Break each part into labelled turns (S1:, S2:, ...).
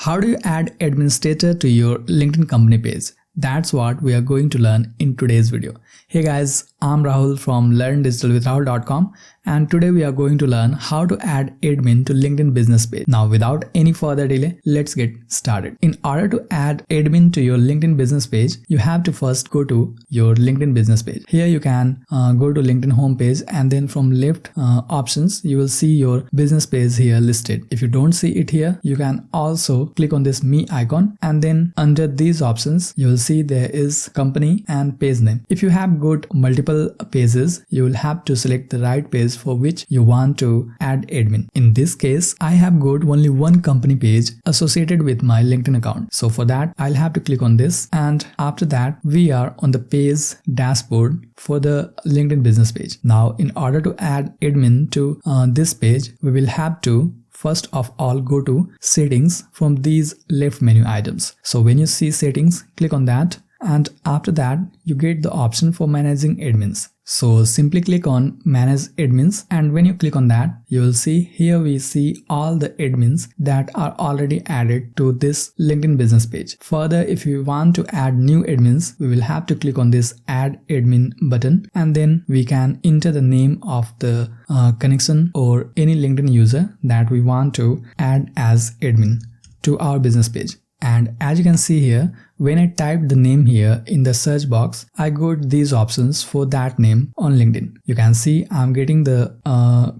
S1: How do you add administrator to your LinkedIn company page? That's what we are going to learn in today's video. Hey guys, I'm Rahul from learndigitalwithrahul.com, and today we are going to learn how to add admin to LinkedIn business page. Now without any further delay, let's get started. In order to add admin to your LinkedIn business page, you have to first go to your LinkedIn business page. Here you can go to LinkedIn homepage, and then from left options, you will see your business page here listed. If you don't see it here, you can also click on this me icon, and then under these options, you will see there is company and page name. If you have got multiple pages, you will have to select the right page for which you want to add admin. In this case, I have got only one company page associated with my LinkedIn account. So for that, I'll have to click on this, and after that, we are on the page dashboard for the LinkedIn business page. Now, in order to add admin to this page, we will have to first of all go to settings from these left menu items. So when you see settings, click on that, and after that you get the option for managing admins. So simply click on manage admins, and when you click on that, you will see here we see all the admins that are already added to this LinkedIn business page. Further, if you want to add new admins, we will have to click on this add admin button, and then we can enter the name of the connection or any LinkedIn user that we want to add as admin to our business page. And as you can see here, when I typed the name here in the search box, I got these options for that name on LinkedIn. You can see I'm getting the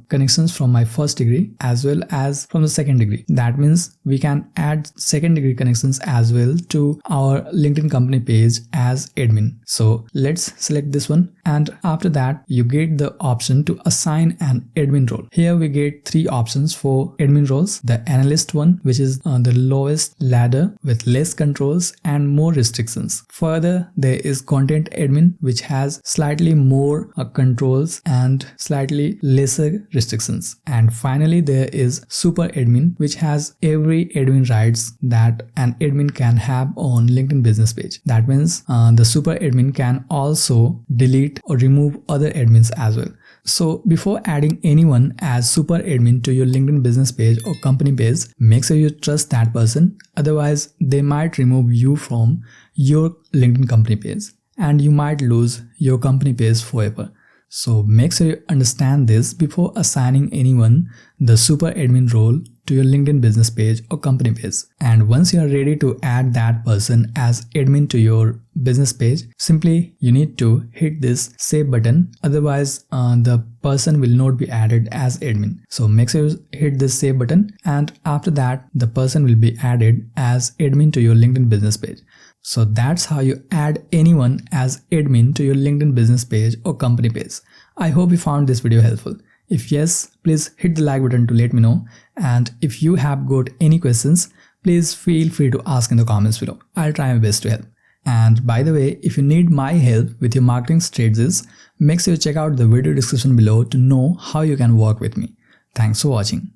S1: connections from my first degree as well as from the second degree. That means we can add second degree connections as well to our LinkedIn company page as admin. So let's select this one, and after that you get the option to assign an admin role. Here we get three options for admin roles. The analyst one, which is the lowest ladder with less controls and more restrictions. Further, there is content admin, which has slightly more controls and slightly lesser restrictions. And finally, there is super admin, which has every admin rights that an admin can have on LinkedIn business page. That means the super admin can also delete or remove other admins as well. So before adding anyone as super admin to your LinkedIn business page or company page, make sure you trust that person. Otherwise, they might remove you from your LinkedIn company page and you might lose your company page forever. So make sure you understand this before assigning anyone the super admin role to your LinkedIn business page or company page. And once you are ready to add that person as admin to your business page, simply you need to hit this save button. Otherwise, the person will not be added as admin. So make sure you hit this save button, and after that, the person will be added as admin to your LinkedIn business page. So that's how you add anyone as admin to your LinkedIn business page or company page. I hope you found this video helpful. If yes, please hit the like button to let me know. And if you have got any questions, please feel free to ask in the comments below. I'll try my best to help. And by the way, if you need my help with your marketing strategies, make sure you check out the video description below to know how you can work with me. Thanks for watching.